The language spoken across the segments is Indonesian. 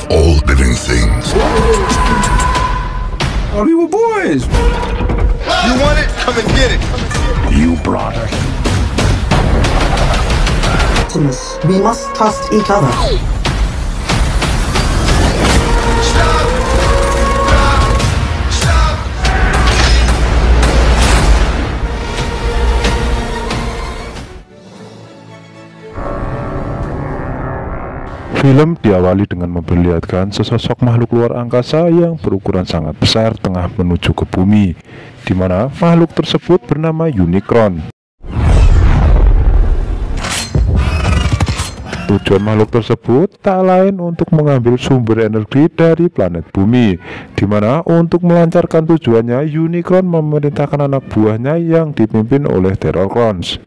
all living things. Oh, we were boys. You want it? Come and get it. You brought it. Optimus, we must trust each other. Film diawali dengan memperlihatkan sesosok makhluk luar angkasa yang berukuran sangat besar tengah menuju ke bumi, di mana makhluk tersebut bernama Unicron. Tujuan makhluk tersebut tak lain untuk mengambil sumber energi dari planet bumi, di mana untuk melancarkan tujuannya Unicron memerintahkan anak buahnya yang dipimpin oleh Terrorcrons.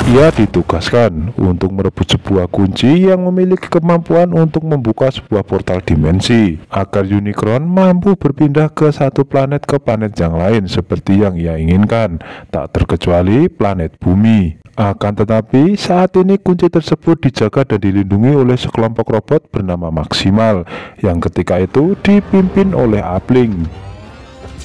Ia ditugaskan untuk merebut sebuah kunci yang memiliki kemampuan untuk membuka sebuah portal dimensi, agar Unicron mampu berpindah ke satu planet ke planet yang lain seperti yang ia inginkan, tak terkecuali planet bumi. Akan tetapi saat ini kunci tersebut dijaga dan dilindungi oleh sekelompok robot bernama Maximal, yang ketika itu dipimpin oleh Appling.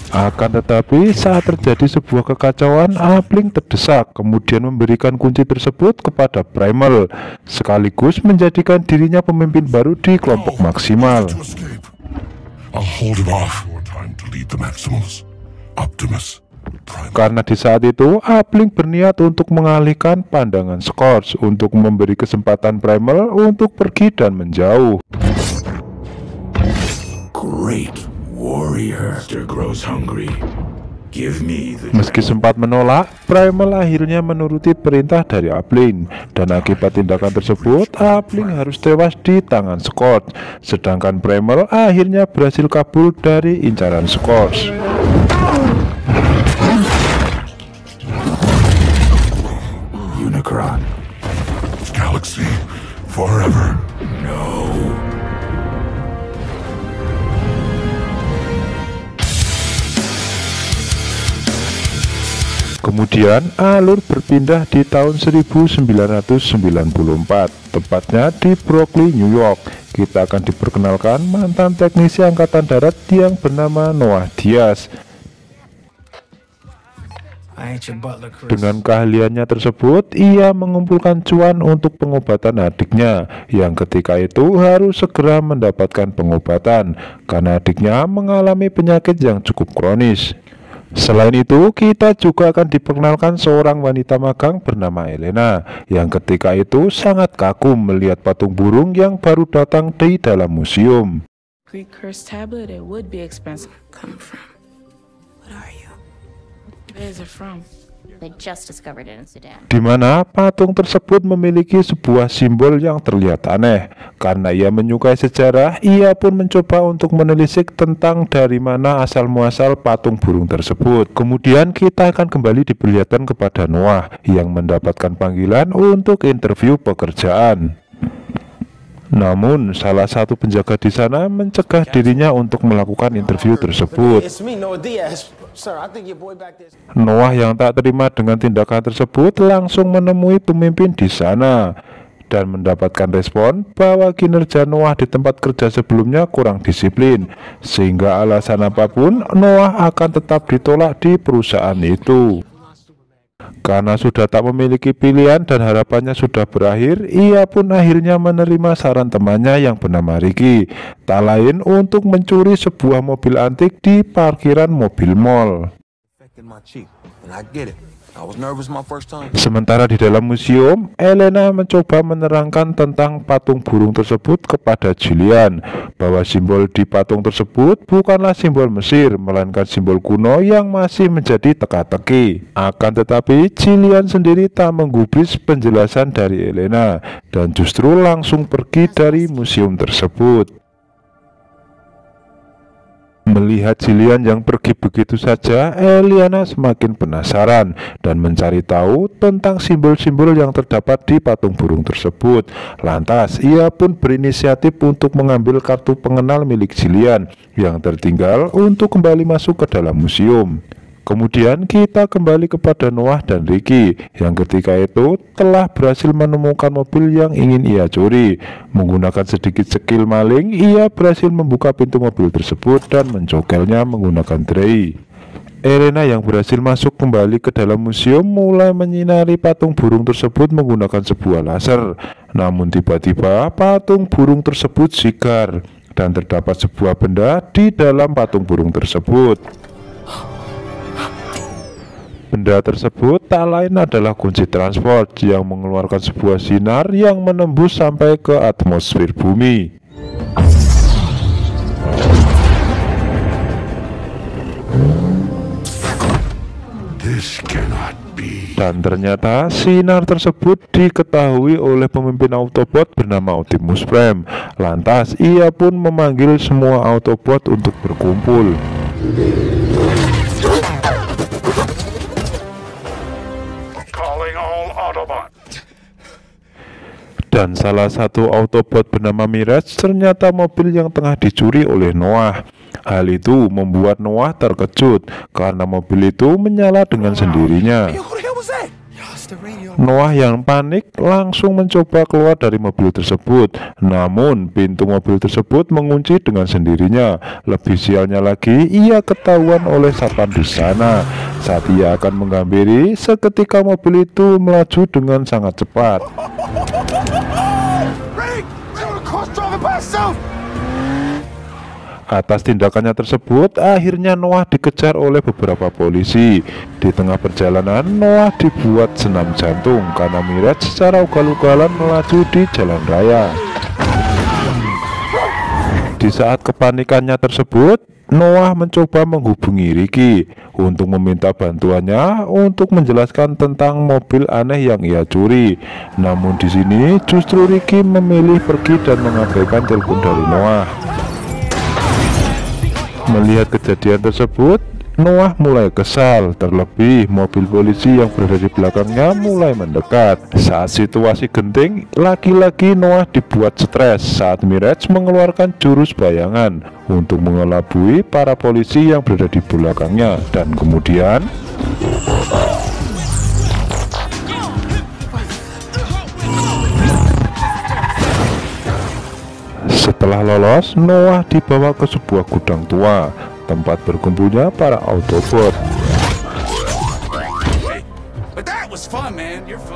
Akan tetapi saat terjadi sebuah kekacauan, Appling terdesak, kemudian memberikan kunci tersebut kepada Primal, sekaligus menjadikan dirinya pemimpin baru di kelompok Maximal. I'll hold it off. Your time to lead the Maximals. Optimus. Karena di saat itu Appling berniat untuk mengalihkan pandangan Scourge untuk memberi kesempatan Primal untuk pergi dan menjauh. Great warrior. Grows hungry. Give me the... Meski sempat menolak, Primal akhirnya menuruti perintah dari Appling, dan akibat tindakan tersebut Appling harus tewas di tangan Scourge, sedangkan Primal akhirnya berhasil kabur dari incaran Scourge. Unicron. Galaxy forever. No. Kemudian alur berpindah di tahun 1994, tepatnya di Brooklyn, New York. Kita akan diperkenalkan mantan teknisi angkatan darat yang bernama Noah Diaz. Dengan keahliannya tersebut, ia mengumpulkan cuan untuk pengobatan adiknya, yang ketika itu harus segera mendapatkan pengobatan karena adiknya mengalami penyakit yang cukup kronis. Selain itu, kita juga akan diperkenalkan seorang wanita magang bernama Elena, yang ketika itu sangat kagum melihat patung burung yang baru datang di dalam museum. Greek curse tablet, it would be expensive. Come from? What are you? Where is it from? They just discovered it in Sudan. Di mana patung tersebut memiliki sebuah simbol yang terlihat aneh. Karena ia menyukai sejarah, ia pun mencoba untuk menelisik tentang dari mana asal-muasal patung burung tersebut. Kemudian kita akan kembali diperlihatkan kepada Noah yang mendapatkan panggilan untuk interview pekerjaan. Namun, salah satu penjaga di sana mencegah dirinya untuk melakukan interview tersebut. Noah yang tak terima dengan tindakan tersebut langsung menemui pemimpin di sana dan mendapatkan respon bahwa kinerja Noah di tempat kerja sebelumnya kurang disiplin, sehingga alasan apapun Noah akan tetap ditolak di perusahaan itu. Karena sudah tak memiliki pilihan dan harapannya sudah berakhir, ia pun akhirnya menerima saran temannya yang bernama Ricky, tak lain untuk mencuri sebuah mobil antik di parkiran mobil mall. Sementara di dalam museum, Elena mencoba menerangkan tentang patung burung tersebut kepada Jillian, bahwa simbol di patung tersebut bukanlah simbol Mesir, melainkan simbol kuno yang masih menjadi teka-teki. Akan tetapi Jillian sendiri tak menggubris penjelasan dari Elena, dan justru langsung pergi dari museum tersebut. Melihat Jillian yang pergi begitu saja, Eliana semakin penasaran dan mencari tahu tentang simbol-simbol yang terdapat di patung burung tersebut. Lantas, ia pun berinisiatif untuk mengambil kartu pengenal milik Jillian yang tertinggal untuk kembali masuk ke dalam museum. Kemudian kita kembali kepada Noah dan Ricky yang ketika itu telah berhasil menemukan mobil yang ingin ia curi. Menggunakan sedikit skill maling, ia berhasil membuka pintu mobil tersebut dan mencokelnya menggunakan tray. Elena yang berhasil masuk kembali ke dalam museum mulai menyinari patung burung tersebut menggunakan sebuah laser. Namun tiba-tiba patung burung tersebut sigar dan terdapat sebuah benda di dalam patung burung tersebut. Benda tersebut tak lain adalah kunci transport yang mengeluarkan sebuah sinar yang menembus sampai ke atmosfer bumi. This cannot be. Dan ternyata sinar tersebut diketahui oleh pemimpin Autobot bernama Optimus Prime. Lantas ia pun memanggil semua Autobot untuk berkumpul. Calling all Autobot. Dan salah satu Autobot bernama Mirage ternyata mobil yang tengah dicuri oleh Noah. Hal itu membuat Noah terkejut karena mobil itu menyala dengan sendirinya. Noah yang panik langsung mencoba keluar dari mobil tersebut. Namun pintu mobil tersebut mengunci dengan sendirinya. Lebih sialnya lagi, ia ketahuan oleh satpam di sana. Saat ia akan menghampiri, seketika mobil itu melaju dengan sangat cepat. Atas tindakannya tersebut, akhirnya Noah dikejar oleh beberapa polisi. Di tengah perjalanan, Noah dibuat senam jantung karena Mirage secara ugal-ugalan melaju di jalan raya. Di saat kepanikannya tersebut, Noah mencoba menghubungi Ricky untuk meminta bantuannya untuk menjelaskan tentang mobil aneh yang ia curi. Namun di sini justru Ricky memilih pergi dan mengabaikan telepon dari Noah. Melihat kejadian tersebut, Noah mulai kesal, terlebih mobil polisi yang berada di belakangnya mulai mendekat. Saat situasi genting, lagi-lagi Noah dibuat stres saat Mirage mengeluarkan jurus bayangan untuk mengelabui para polisi yang berada di belakangnya. Dan kemudian setelah lolos, Noah dibawa ke sebuah gudang tua, tempat berkumpulnya para Autobot.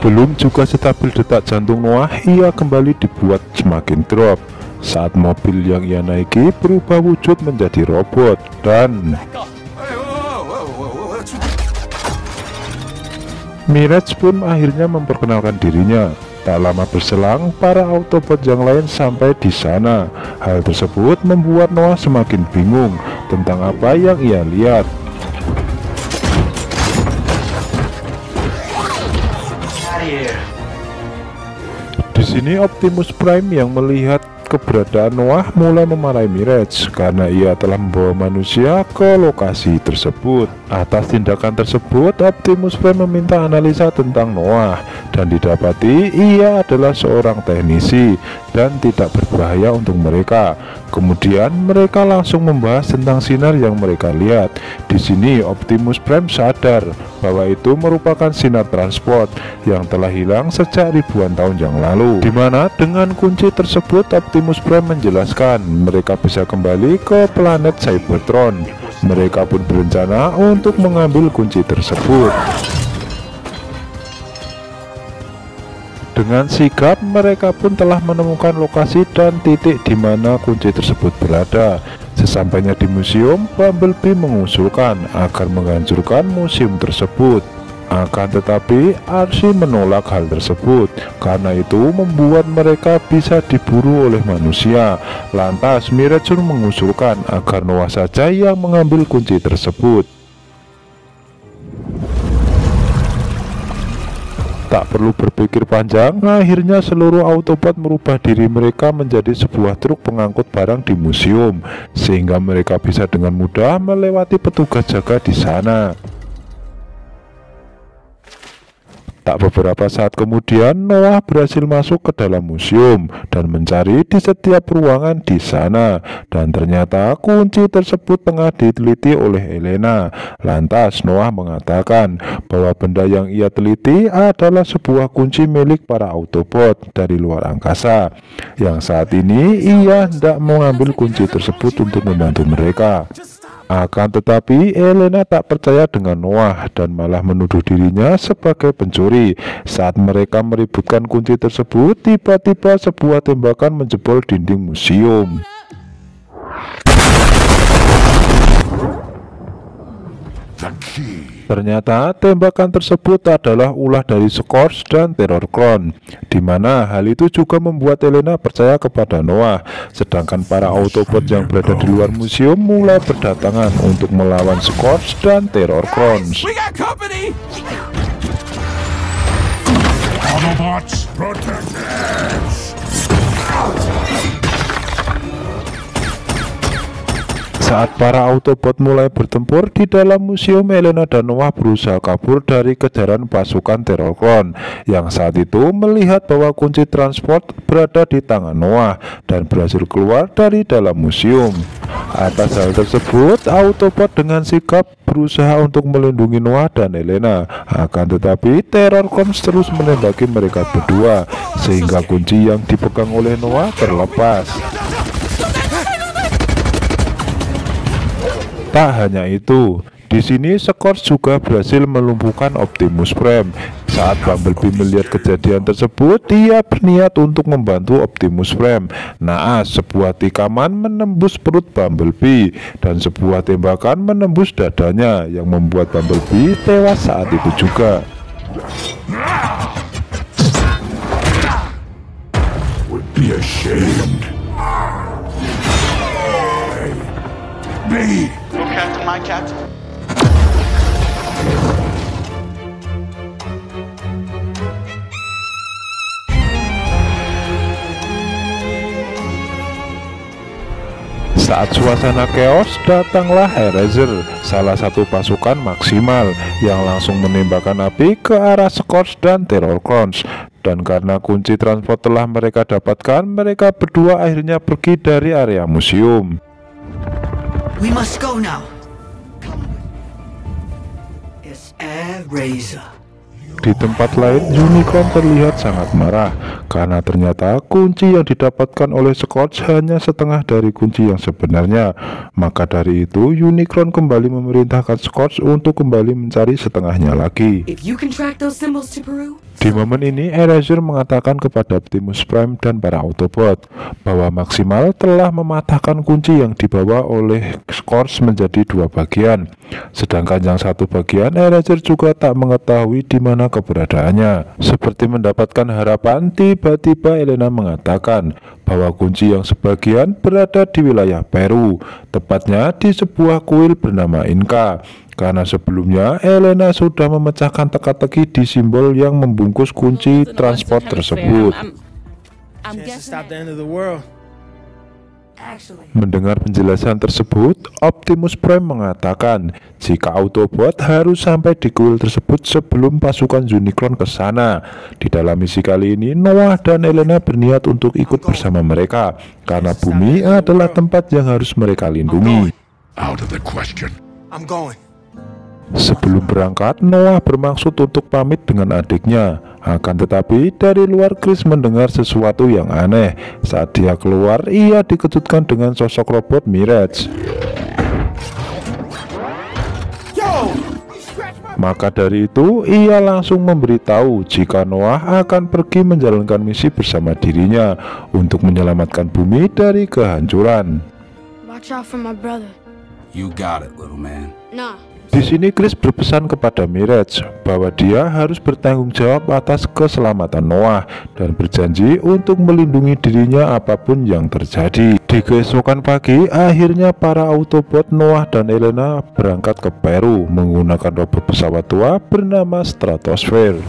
Belum juga stabil detak jantung Noah, ia kembali dibuat semakin drop saat mobil yang ia naiki berubah wujud menjadi robot. Dan Mirage pun akhirnya memperkenalkan dirinya. Tak lama berselang, para Autobot yang lain sampai di sana. Hal tersebut membuat Noah semakin bingung tentang apa yang ia lihat. Di sini Optimus Prime yang melihat keberadaan Noah mulai memarahi Mirage karena ia telah membawa manusia ke lokasi tersebut. Atas tindakan tersebut, Optimus Prime meminta analisa tentang Noah dan didapati ia adalah seorang teknisi dan tidak berbahaya untuk mereka. Kemudian mereka langsung membahas tentang sinar yang mereka lihat. Di sini Optimus Prime sadar bahwa itu merupakan sinar transport yang telah hilang sejak ribuan tahun yang lalu. Dimana dengan kunci tersebut Optimus Prime menjelaskan mereka bisa kembali ke planet Cybertron. Mereka pun berencana untuk mengambil kunci tersebut. Dengan sigap, mereka pun telah menemukan lokasi dan titik di mana kunci tersebut berada. Sesampainya di museum, Bumblebee mengusulkan agar menghancurkan museum tersebut. Akan tetapi, Arcee menolak hal tersebut karena itu membuat mereka bisa diburu oleh manusia. Lantas, Mirage mengusulkan agar Noah saja yang mengambil kunci tersebut. Tak perlu berpikir panjang, akhirnya seluruh Autobot merubah diri mereka menjadi sebuah truk pengangkut barang di museum, sehingga mereka bisa dengan mudah melewati petugas jaga di sana. Tak beberapa saat kemudian, Noah berhasil masuk ke dalam museum dan mencari di setiap ruangan di sana. Dan ternyata kunci tersebut tengah diteliti oleh Elena. Lantas Noah mengatakan bahwa benda yang ia teliti adalah sebuah kunci milik para Autobot dari luar angkasa, yang saat ini ia hendak mengambil kunci tersebut untuk membantu mereka. Akan tetapi Elena tak percaya dengan Noah dan malah menuduh dirinya sebagai pencuri. Saat mereka meributkan kunci tersebut, tiba-tiba sebuah tembakan menjebol dinding museum. Ternyata tembakan tersebut adalah ulah dari Scourge dan Terrorcron, di mana hal itu juga membuat Elena percaya kepada Noah. Sedangkan para Autobot yang berada di luar museum mulai berdatangan untuk melawan Scourge dan Terrorcron. Autobots, protect us! Saat para Autobot mulai bertempur di dalam museum, Elena dan Noah berusaha kabur dari kejaran pasukan Terrorcron, yang saat itu melihat bahwa kunci transport berada di tangan Noah dan berhasil keluar dari dalam museum. Atas hal tersebut, Autobot dengan sigap berusaha untuk melindungi Noah dan Elena. Akan tetapi Terrorcron terus menembaki mereka berdua, sehingga kunci yang dipegang oleh Noah terlepas. Tak hanya itu, di sini Scourge juga berhasil melumpuhkan Optimus Prime. Saat Bumblebee melihat kejadian tersebut, dia berniat untuk membantu Optimus Prime. Naas, sebuah tikaman menembus perut Bumblebee dan sebuah tembakan menembus dadanya, yang membuat Bumblebee tewas saat itu juga. Would be ashamed. Me. Your captain, my captain. Saat suasana chaos, datanglah Eraser, salah satu pasukan maksimal, yang langsung menembakkan api ke arah Scourge dan Terrorcron. Dan karena kunci transport telah mereka dapatkan, mereka berdua akhirnya pergi dari area museum. We must go now. It's Eraser. Di tempat lain, Unicron terlihat sangat marah karena ternyata kunci yang didapatkan oleh Scourge hanya setengah dari kunci yang sebenarnya. Maka dari itu, Unicron kembali memerintahkan Scourge untuk kembali mencari setengahnya lagi. If you can track those symbols to Peru. Di momen ini, Eraser mengatakan kepada Optimus Prime dan para Autobot bahwa Maximal telah mematahkan kunci yang dibawa oleh Scourge menjadi dua bagian. Sedangkan yang satu bagian, Eraser juga tak mengetahui di mana keberadaannya. Seperti mendapatkan harapan, tiba-tiba Elena mengatakan bahwa kunci yang sebagian berada di wilayah Peru, tepatnya di sebuah kuil bernama Inca. Karena sebelumnya Elena sudah memecahkan teka-teki di simbol yang membungkus kunci transport tersebut. Mendengar penjelasan tersebut, Optimus Prime mengatakan jika Autobot harus sampai di kuil tersebut sebelum pasukan Unicron ke sana. Di dalam misi kali ini, Noah dan Elena berniat untuk ikut bersama mereka karena bumi adalah tempat yang harus mereka lindungi. Out of the question. I'm going. Sebelum berangkat, Noah bermaksud untuk pamit dengan adiknya. Akan tetapi dari luar Chris mendengar sesuatu yang aneh. Saat dia keluar, ia dikejutkan dengan sosok robot Mirage. Maka dari itu, ia langsung memberitahu jika Noah akan pergi menjalankan misi bersama dirinya untuk menyelamatkan bumi dari kehancuran. Watch out for my brother. You got it, little man. Nah. Di sini Chris berpesan kepada Mirage bahwa dia harus bertanggung jawab atas keselamatan Noah dan berjanji untuk melindungi dirinya apapun yang terjadi. Di keesokan pagi, akhirnya para Autobot Noah dan Elena berangkat ke Peru menggunakan robot pesawat tua bernama Stratosphere.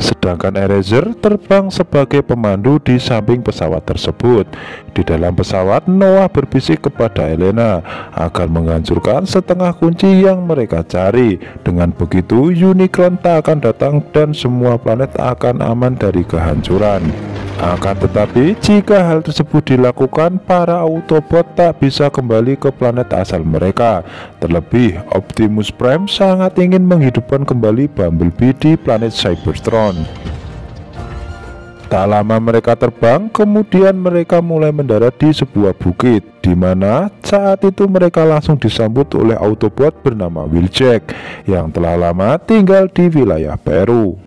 Sedangkan Eraser terbang sebagai pemandu di samping pesawat tersebut. Di dalam pesawat, Noah berbisik kepada Elena agar menghancurkan setengah kunci yang mereka cari. Dengan begitu, Unicron tak akan datang dan semua planet akan aman dari kehancuran. Akan tetapi, jika hal tersebut dilakukan, para Autobot tak bisa kembali ke planet asal mereka. Terlebih, Optimus Prime sangat ingin menghidupkan kembali Bumblebee di planet Cybertron. Tak lama mereka terbang, kemudian mereka mulai mendarat di sebuah bukit, di mana saat itu mereka langsung disambut oleh Autobot bernama Wheeljack yang telah lama tinggal di wilayah Peru.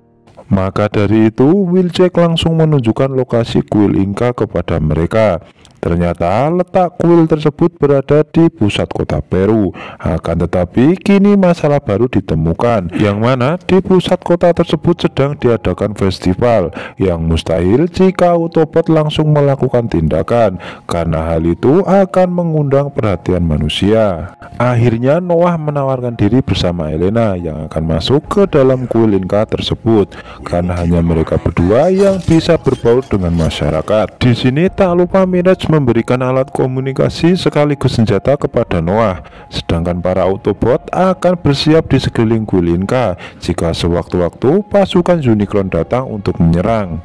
Maka dari itu, Wheeljack langsung menunjukkan lokasi kuil Inca kepada mereka. Ternyata letak kuil tersebut berada di pusat kota Peru. Akan tetapi kini masalah baru ditemukan, yang mana di pusat kota tersebut sedang diadakan festival yang mustahil jika Autobot langsung melakukan tindakan, karena hal itu akan mengundang perhatian manusia. Akhirnya Noah menawarkan diri bersama Elena yang akan masuk ke dalam kuil Inca tersebut, karena hanya mereka berdua yang bisa berbaur dengan masyarakat. Di sini tak lupa Mirage memberikan alat komunikasi sekaligus senjata kepada Noah, sedangkan para Autobot akan bersiap di sekeliling kuil Inca jika sewaktu-waktu pasukan Unicron datang untuk menyerang.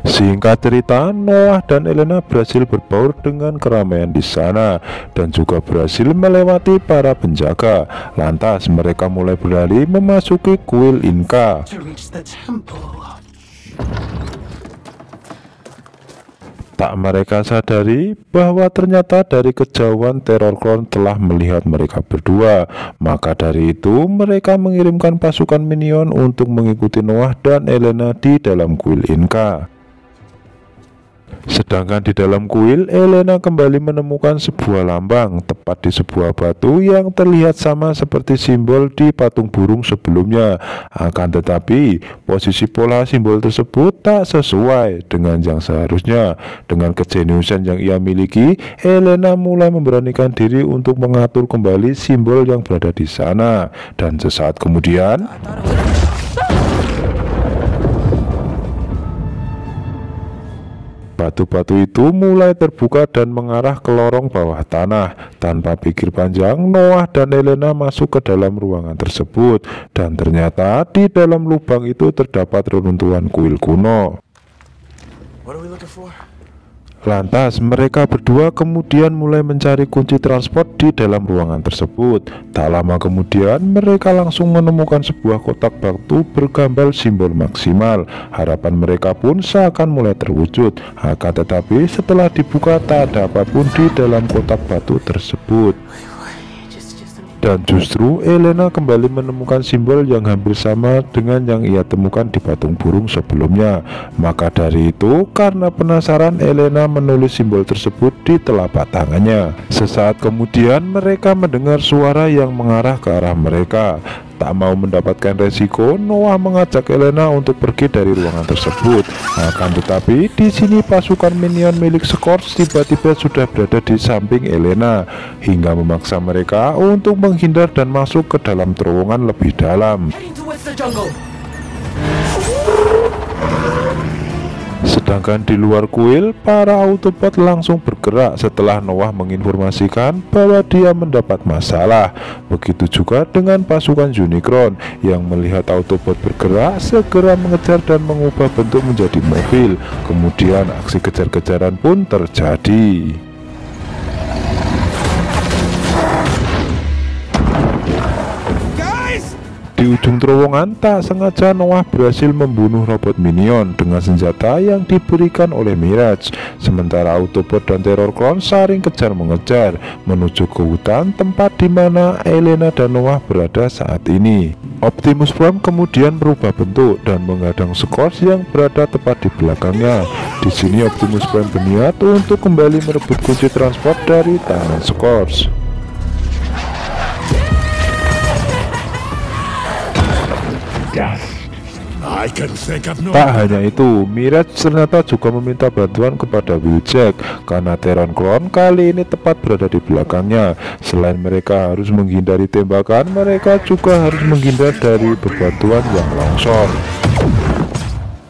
Singkat cerita, Noah dan Elena berhasil berbaur dengan keramaian di sana dan juga berhasil melewati para penjaga. Lantas mereka mulai berlari memasuki kuil Inca. Tak mereka sadari bahwa ternyata dari kejauhan Terrorcron telah melihat mereka berdua. Maka dari itu mereka mengirimkan pasukan minion untuk mengikuti Noah dan Elena di dalam kuil Inca. Sedangkan di dalam kuil, Elena kembali menemukan sebuah lambang tepat di sebuah batu yang terlihat sama seperti simbol di patung burung sebelumnya. Akan tetapi posisi pola simbol tersebut tak sesuai dengan yang seharusnya. Dengan kejeniusan yang ia miliki, Elena mulai memberanikan diri untuk mengatur kembali simbol yang berada di sana. Dan sesaat kemudian batu-batu itu mulai terbuka dan mengarah ke lorong bawah tanah. Tanpa pikir panjang, Noah dan Elena masuk ke dalam ruangan tersebut, dan ternyata di dalam lubang itu terdapat reruntuhan kuil kuno. Lantas mereka berdua kemudian mulai mencari kunci transport di dalam ruangan tersebut. Tak lama kemudian mereka langsung menemukan sebuah kotak batu bergambar simbol maksimal. Harapan mereka pun seakan mulai terwujud. Akan tetapi setelah dibuka tak ada apapun di dalam kotak batu tersebut. Dan justru Elena kembali menemukan simbol yang hampir sama dengan yang ia temukan di patung burung sebelumnya. Maka dari itu, karena penasaran, Elena menulis simbol tersebut di telapak tangannya. Sesaat kemudian mereka mendengar suara yang mengarah ke arah mereka. Tak mau mendapatkan resiko, Noah mengajak Elena untuk pergi dari ruangan tersebut. Akan tetapi di sini pasukan minion milik Scourge tiba-tiba sudah berada di samping Elena, hingga memaksa mereka untuk menghindar dan masuk ke dalam terowongan lebih dalam. Sedangkan di luar kuil, para Autobot langsung bergerak setelah Noah menginformasikan bahwa dia mendapat masalah. Begitu juga dengan pasukan Unicron yang melihat Autobot bergerak, segera mengejar dan mengubah bentuk menjadi mobil. Kemudian aksi kejar-kejaran pun terjadi. Di ujung terowongan, tak sengaja Noah berhasil membunuh robot minion dengan senjata yang diberikan oleh Mirage. Sementara Autobot dan Terrorcron saling kejar-mengejar menuju ke hutan tempat di mana Elena dan Noah berada saat ini. Optimus Prime kemudian berubah bentuk dan menghadang Scourge yang berada tepat di belakangnya. Di sini Optimus Prime berniat untuk kembali merebut kunci transport dari tangan Scourge. I can think of no. Tak hanya itu, Mirage ternyata juga meminta bantuan kepada Wheeljack karena Theron Clone kali ini tepat berada di belakangnya. Selain mereka harus menghindari tembakan, mereka juga harus menghindar dari bebatuan yang longsor.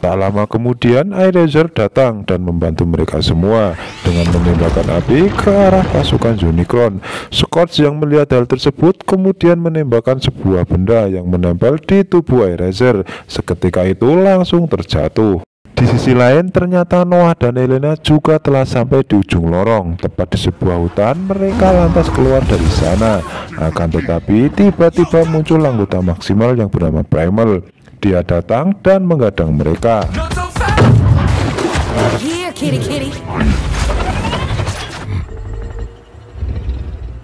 Tak lama kemudian, iRaiser datang dan membantu mereka semua dengan menembakkan api ke arah pasukan Unicron. Scorch yang melihat hal tersebut kemudian menembakkan sebuah benda yang menempel di tubuh iRaiser. Seketika itu langsung terjatuh. Di sisi lain, ternyata Noah dan Elena juga telah sampai di ujung lorong. Tepat di sebuah hutan, mereka lantas keluar dari sana. Akan tetapi, tiba-tiba muncul anggota maksimal yang bernama Primal. Dia datang dan menghadang mereka. Here, kitty, kitty.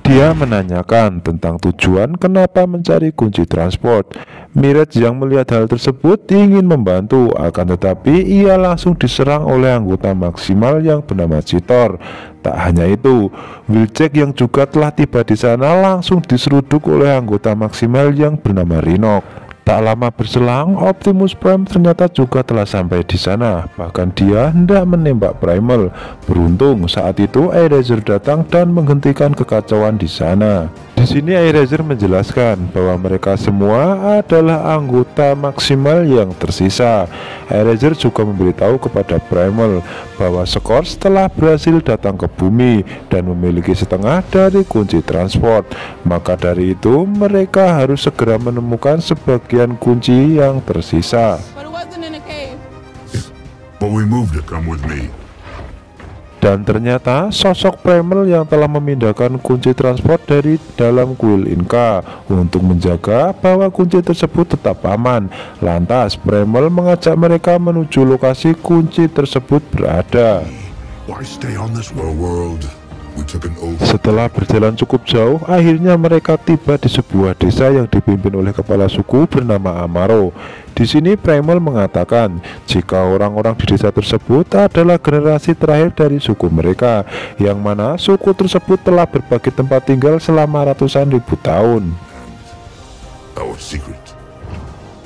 Dia menanyakan tentang tujuan kenapa mencari kunci transport. Mirage yang melihat hal tersebut ingin membantu, akan tetapi ia langsung diserang oleh anggota maksimal yang bernama Cheetor. Tak hanya itu, Wheeljack yang juga telah tiba di sana langsung diseruduk oleh anggota maksimal yang bernama Rhinox. Tak lama berselang, Optimus Prime ternyata juga telah sampai di sana. Bahkan dia hendak menembak Primal. Beruntung saat itu iRaiser datang dan menghentikan kekacauan di sana. Di sini iRaiser menjelaskan bahwa mereka semua adalah anggota maksimal yang tersisa. iRaiser juga memberitahu kepada Primal bahwa Scorch telah berhasil datang ke bumi dan memiliki setengah dari kunci transport. Maka dari itu mereka harus segera menemukan sebagian kunci yang tersisa. But it wasn't in a cave. But we moved it. Come with me. Dan ternyata sosok Primal yang telah memindahkan kunci transport dari dalam kuil Inca untuk menjaga bahwa kunci tersebut tetap aman. Lantas Primal mengajak mereka menuju lokasi kunci tersebut berada. Why stay on this world? We took an oath. Setelah berjalan cukup jauh, akhirnya mereka tiba di sebuah desa yang dipimpin oleh kepala suku bernama Amaro. Di sini Primal mengatakan jika orang-orang di desa tersebut adalah generasi terakhir dari suku mereka, yang mana suku tersebut telah berbagi tempat tinggal selama ratusan ribu tahun. Our secret.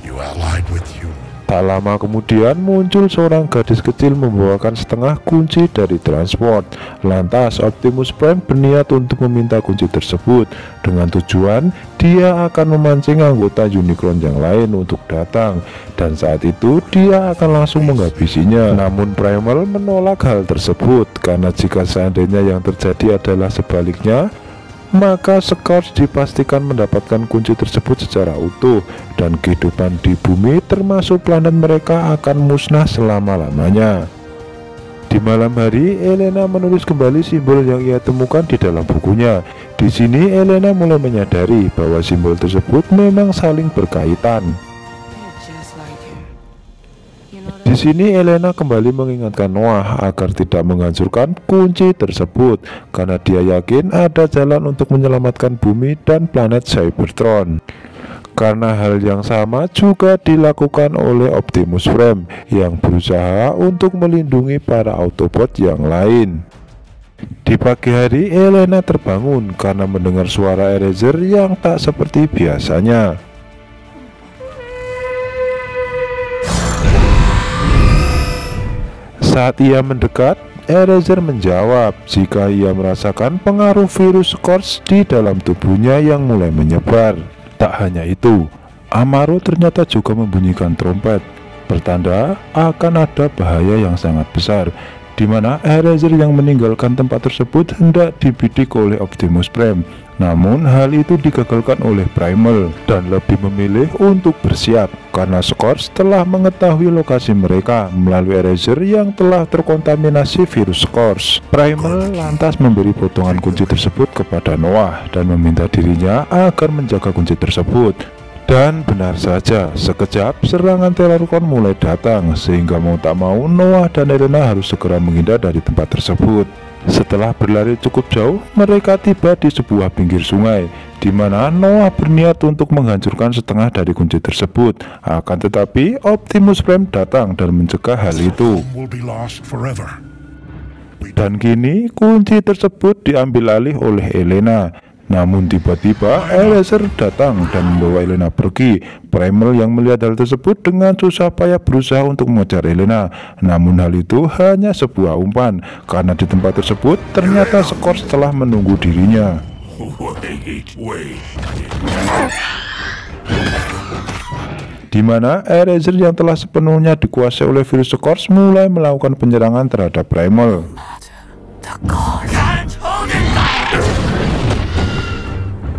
You allied with you. Tak lama kemudian muncul seorang gadis kecil membawakan setengah kunci dari transport. Lantas Optimus Prime berniat untuk meminta kunci tersebut dengan tujuan dia akan memancing anggota Unicron yang lain untuk datang, dan saat itu dia akan langsung menghabisinya. Namun Primal menolak hal tersebut karena jika seandainya yang terjadi adalah sebaliknya, maka Scorch dipastikan mendapatkan kunci tersebut secara utuh dan kehidupan di bumi termasuk planet mereka akan musnah selama-lamanya. Di malam hari, Elena menulis kembali simbol yang ia temukan di dalam bukunya. Di sini Elena mulai menyadari bahwa simbol tersebut memang saling berkaitan. Di sini Elena kembali mengingatkan Noah agar tidak menghancurkan kunci tersebut karena dia yakin ada jalan untuk menyelamatkan bumi dan planet Cybertron. Karena hal yang sama juga dilakukan oleh Optimus Prime yang berusaha untuk melindungi para Autobot yang lain. Di pagi hari, Elena terbangun karena mendengar suara iRaiser yang tak seperti biasanya. Saat ia mendekat, iRaiser menjawab jika ia merasakan pengaruh virus Scorch di dalam tubuhnya yang mulai menyebar. Tak hanya itu, Amaro ternyata juga membunyikan trompet, bertanda akan ada bahaya yang sangat besar, di mana iRaiser yang meninggalkan tempat tersebut hendak dibidik oleh Optimus Prime. Namun hal itu digagalkan oleh Primal dan lebih memilih untuk bersiap karena Scorch telah mengetahui lokasi mereka melalui iRaiser yang telah terkontaminasi virus Scorch. Primal lantas memberi potongan kunci tersebut kepada Noah dan meminta dirinya agar menjaga kunci tersebut. Dan benar saja, sekejap serangan Terrorcon mulai datang sehingga mau tak mau Noah dan Elena harus segera menghindar dari tempat tersebut. Setelah berlari cukup jauh, mereka tiba di sebuah pinggir sungai, di mana Noah berniat untuk menghancurkan setengah dari kunci tersebut. Akan tetapi, Optimus Prime datang dan mencegah hal itu. Dan kini, kunci tersebut diambil alih oleh Elena. Namun tiba-tiba Eraser datang dan membawa Elena pergi. Primal yang melihat hal tersebut dengan susah payah berusaha untuk mengejar Elena. Namun hal itu hanya sebuah umpan, karena di tempat tersebut ternyata Scorch telah menunggu dirinya. Di mana Eraser yang telah sepenuhnya dikuasai oleh virus Scorch mulai melakukan penyerangan terhadap Primal.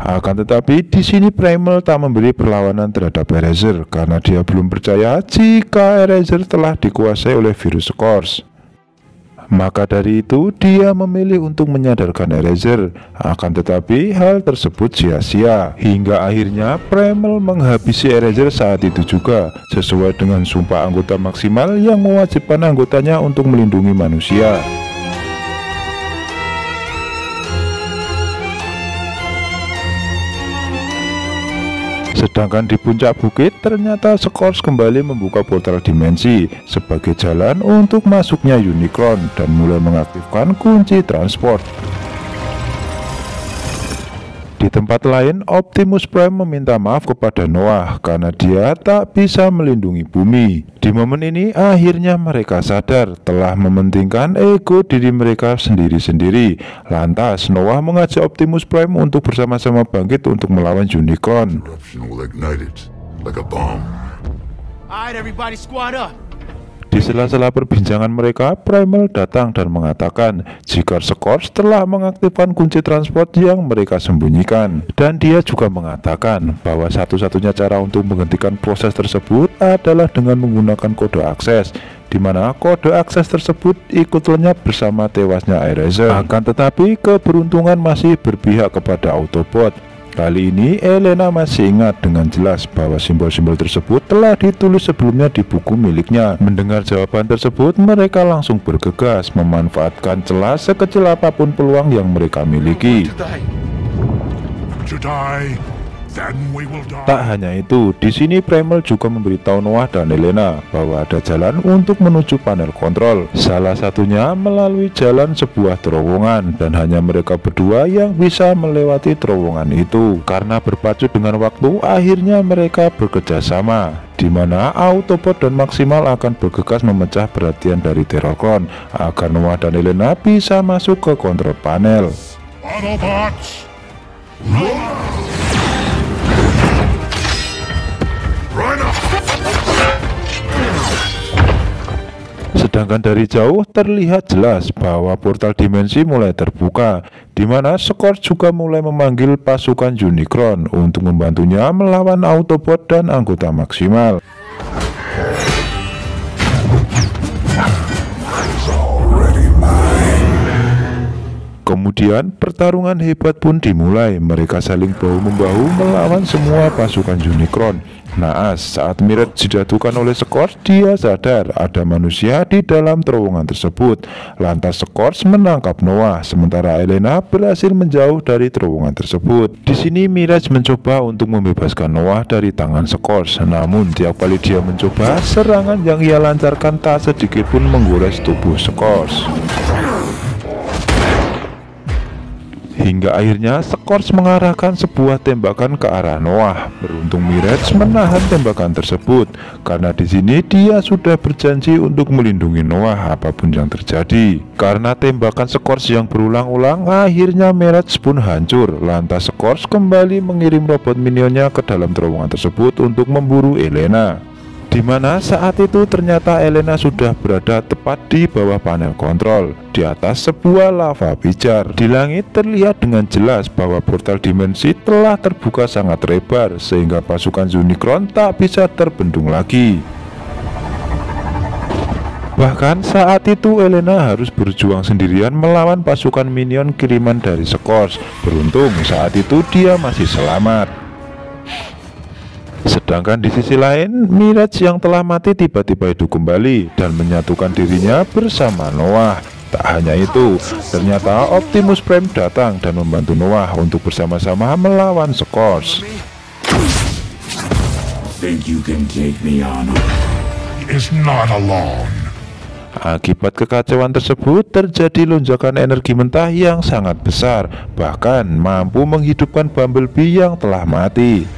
Akan tetapi di sini Primal tak memberi perlawanan terhadap Eraser karena dia belum percaya jika Eraser telah dikuasai oleh virus Scorch. Maka dari itu dia memilih untuk menyadarkan Eraser. Akan tetapi hal tersebut sia-sia hingga akhirnya Primal menghabisi Eraser saat itu juga, sesuai dengan sumpah anggota maksimal yang mewajibkan anggotanya untuk melindungi manusia. Sedangkan di puncak bukit ternyata Scorch kembali membuka portal dimensi sebagai jalan untuk masuknya Unicron dan mulai mengaktifkan kunci transport. Di tempat lain, Optimus Prime meminta maaf kepada Noah karena dia tak bisa melindungi bumi. Di momen ini akhirnya mereka sadar telah mementingkan ego diri mereka sendiri-sendiri. Lantas Noah mengajak Optimus Prime untuk bersama-sama bangkit untuk melawan Unicron. Di sela-sela perbincangan mereka, Primal datang dan mengatakan jika Scorch telah mengaktifkan kunci transport yang mereka sembunyikan. Dan dia juga mengatakan bahwa satu-satunya cara untuk menghentikan proses tersebut adalah dengan menggunakan kode akses, di mana kode akses tersebut ikut lenyap bersama tewasnya Eraser. Akan tetapi keberuntungan masih berpihak kepada Autobot. Kali ini Elena masih ingat dengan jelas bahwa simbol-simbol tersebut telah ditulis sebelumnya di buku miliknya. Mendengar jawaban tersebut, mereka langsung bergegas memanfaatkan celah sekecil apapun peluang yang mereka miliki. Tak hanya itu, di sini Primal juga memberitahu Noah dan Elena bahwa ada jalan untuk menuju panel kontrol. Salah satunya melalui jalan sebuah terowongan, dan hanya mereka berdua yang bisa melewati terowongan itu. Karena berpacu dengan waktu, akhirnya mereka bekerja sama, di mana Autobot dan Maximal akan bergegas memecah perhatian dari Terrorcron agar Noah dan Elena bisa masuk ke kontrol panel. Autobots, Sedangkan dari jauh terlihat jelas bahwa portal dimensi mulai terbuka, di mana Scorch juga mulai memanggil pasukan Unicron untuk membantunya melawan Autobot dan anggota Maximal. Kemudian pertarungan hebat pun dimulai. Mereka saling bahu-membahu melawan semua pasukan Unicron. Naas, saat Mirage dijatuhkan oleh Scorch, dia sadar ada manusia di dalam terowongan tersebut. Lantas Scorch menangkap Noah, sementara Elena berhasil menjauh dari terowongan tersebut. Di sini Mirage mencoba untuk membebaskan Noah dari tangan Scorch. Namun tiap kali dia mencoba, serangan yang ia lancarkan tak sedikit pun menggores tubuh Scorch. Hingga akhirnya Scorch mengarahkan sebuah tembakan ke arah Noah. Beruntung Mirage menahan tembakan tersebut, karena di sini dia sudah berjanji untuk melindungi Noah apapun yang terjadi. Karena tembakan Scorch yang berulang-ulang, akhirnya Mirage pun hancur. Lantas Scorch kembali mengirim robot minionnya ke dalam terowongan tersebut untuk memburu Elena. Di mana saat itu ternyata Elena sudah berada tepat di bawah panel kontrol, di atas sebuah lava pijar. Di langit terlihat dengan jelas bahwa portal dimensi telah terbuka sangat lebar, sehingga pasukan Unicron tak bisa terbendung lagi. Bahkan saat itu Elena harus berjuang sendirian melawan pasukan minion kiriman dari Scorch. Beruntung saat itu dia masih selamat. Sedangkan di sisi lain, Mirage yang telah mati tiba-tiba hidup kembali dan menyatukan dirinya bersama Noah. Tak hanya itu, ternyata Optimus Prime datang dan membantu Noah untuk bersama-sama melawan Scorch. Think you can take me on? He is not alone. Akibat kekacauan tersebut terjadi lonjakan energi mentah yang sangat besar, bahkan mampu menghidupkan Bumblebee yang telah mati.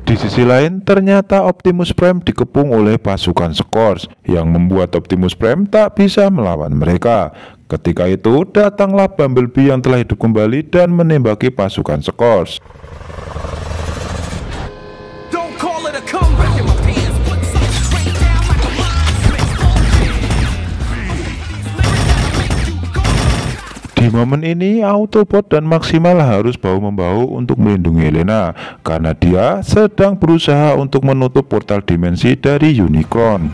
Di sisi lain, ternyata Optimus Prime dikepung oleh pasukan Scourge yang membuat Optimus Prime tak bisa melawan mereka. Ketika itu, datanglah Bumblebee yang telah hidup kembali dan menembaki pasukan Scourge. Di momen ini, Autobot dan Maximal harus bahu-membahu untuk melindungi Elena karena dia sedang berusaha untuk menutup portal dimensi dari Unicron.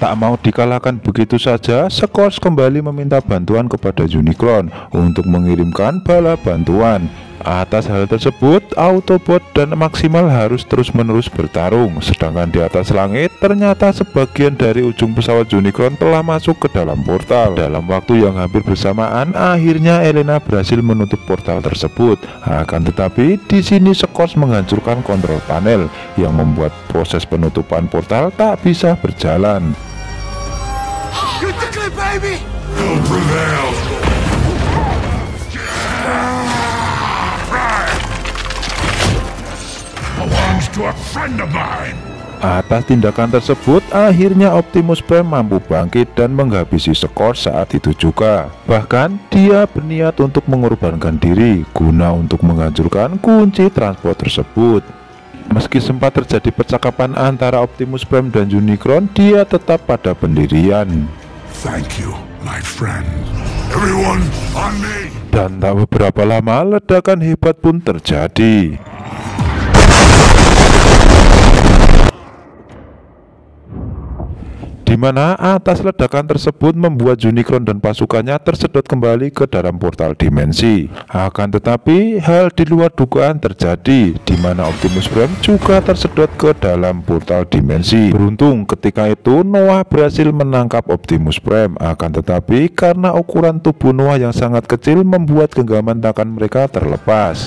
Tak mau dikalahkan begitu saja, Scourge kembali meminta bantuan kepada Unicron untuk mengirimkan bala bantuan. Atas hal tersebut, Autobot dan Maximal harus terus-menerus bertarung. Sedangkan di atas langit, ternyata sebagian dari ujung pesawat Unicron telah masuk ke dalam portal. Dalam waktu yang hampir bersamaan, akhirnya Elena berhasil menutup portal tersebut. Akan tetapi, di sini Scourge menghancurkan kontrol panel yang membuat proses penutupan portal tak bisa berjalan. Atas tindakan tersebut, akhirnya Optimus Prime mampu bangkit dan menghabisi Scourge saat itu juga. Bahkan, dia berniat untuk mengorbankan diri guna untuk menghancurkan kunci transport tersebut. Meski sempat terjadi percakapan antara Optimus Prime dan Unicron, dia tetap pada pendirian. Thank you, my friend. Everyone on me. Dan tak beberapa lama, ledakan hebat pun terjadi. Di mana atas ledakan tersebut membuat Unicron dan pasukannya tersedot kembali ke dalam portal dimensi. Akan tetapi hal di luar dugaan terjadi, di mana Optimus Prime juga tersedot ke dalam portal dimensi. Beruntung ketika itu Noah berhasil menangkap Optimus Prime. Akan tetapi karena ukuran tubuh Noah yang sangat kecil membuat genggaman tangan mereka terlepas.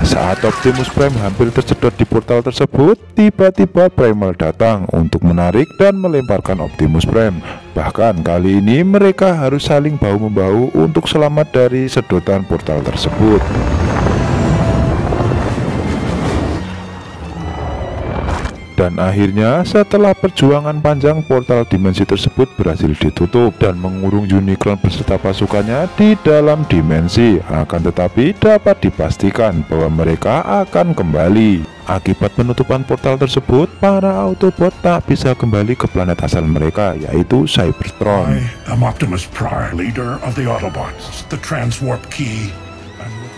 Saat Optimus Prime hampir tersedot di portal tersebut, tiba-tiba Primal datang untuk menarik dan melemparkan Optimus Prime. Bahkan kali ini mereka harus saling bahu-membahu untuk selamat dari sedotan portal tersebut. Dan akhirnya setelah perjuangan panjang, portal dimensi tersebut berhasil ditutup dan mengurung Unicron beserta pasukannya di dalam dimensi. Akan tetapi dapat dipastikan bahwa mereka akan kembali. Akibat penutupan portal tersebut, para Autobot tak bisa kembali ke planet asal mereka, yaitu Cybertron. I am Optimus Prime, leader of the Autobots. The transwarp key.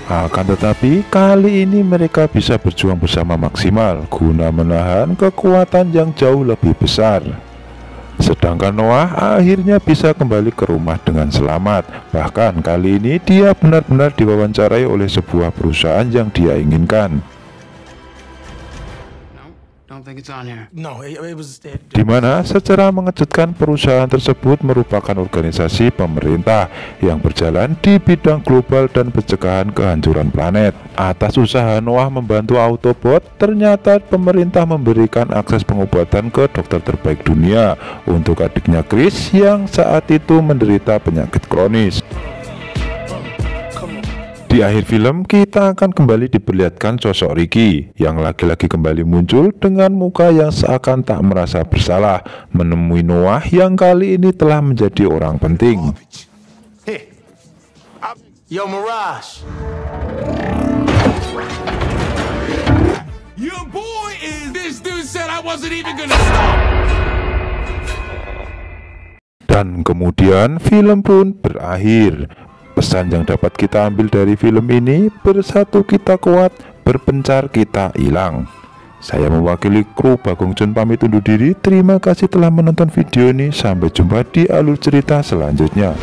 Akan tetapi kali ini mereka bisa berjuang bersama Maximal guna menahan kekuatan yang jauh lebih besar. Sedangkan Noah akhirnya bisa kembali ke rumah dengan selamat. Bahkan kali ini dia benar-benar diwawancarai oleh sebuah perusahaan yang dia inginkan. Di mana secara mengejutkan perusahaan tersebut merupakan organisasi pemerintah yang berjalan di bidang global dan pencegahan kehancuran planet. Atas usaha Noah membantu Autobot, ternyata pemerintah memberikan akses pengobatan ke dokter terbaik dunia untuk adiknya Chris yang saat itu menderita penyakit kronis. Di akhir film, kita akan kembali diperlihatkan sosok Ricky yang lagi-lagi kembali muncul dengan muka yang seakan tak merasa bersalah menemui Noah yang kali ini telah menjadi orang penting. Yo, Mirage. Your boy is. This dude said I wasn't even gonna stop. Dan kemudian film pun berakhir. Pesan yang dapat kita ambil dari film ini, bersatu kita kuat, berpencar kita hilang. Saya mewakili kru Bagong John pamit undur diri. Terima kasih telah menonton video ini. Sampai jumpa di alur cerita selanjutnya.